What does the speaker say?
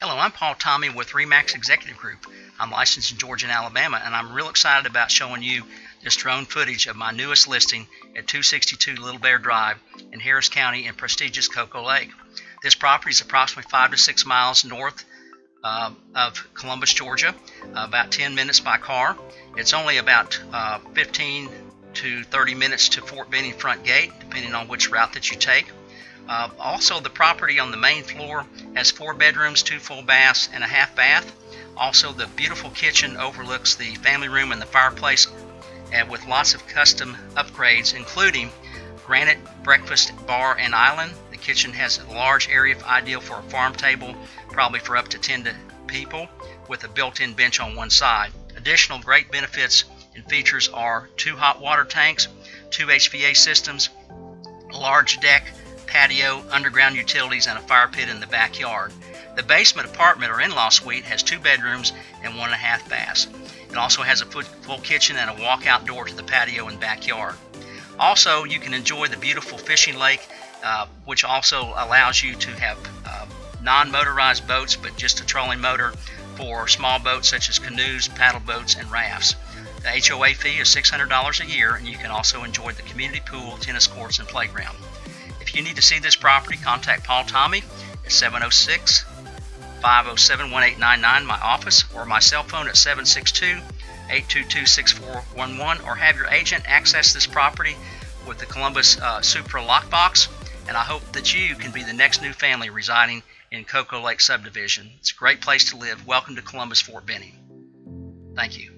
Hello, I'm Paul Tommey with RE/MAX Executive Group. I'm licensed in Georgia and Alabama, and I'm real excited about showing you this drone footage of my newest listing at 262 Little Bear Drive in Harris County in prestigious Cocoa Lake. This property is approximately 5 to 6 miles north of Columbus, Georgia, about 10 minutes by car. It's only about 15 to 30 minutes to Fort Benning front gate, depending on which route that you take. Also, the property on the main floor has 4 bedrooms, 2 full baths, and a half bath. Also, the beautiful kitchen overlooks the family room and the fireplace, with lots of custom upgrades, including granite breakfast bar and island. The kitchen has a large area ideal for a farm table, probably for up to 10 people, with a built-in bench on one side. Additional great benefits and features are 2 hot water tanks, 2 HVAC systems, a large deck, patio, underground utilities, and a fire pit in the backyard. The basement apartment or in-law suite has 2 bedrooms and 1.5 baths. It also has a full kitchen and a walkout door to the patio and backyard. Also, you can enjoy the beautiful fishing lake, which also allows you to have non-motorized boats, but just a trolling motor for small boats such as canoes, paddle boats, and rafts. The HOA fee is $600 a year, and you can also enjoy the community pool, tennis courts, and playground. If you need to see this property, contact Paul Tommey at 706-507-1899, my office, or my cell phone at 762-822-6411, or have your agent access this property with the Columbus Supra lockbox. And I hope that you can be the next new family residing in Cocoa Lake subdivision. It's a great place to live. Welcome to Columbus, Fort Benning. Thank you.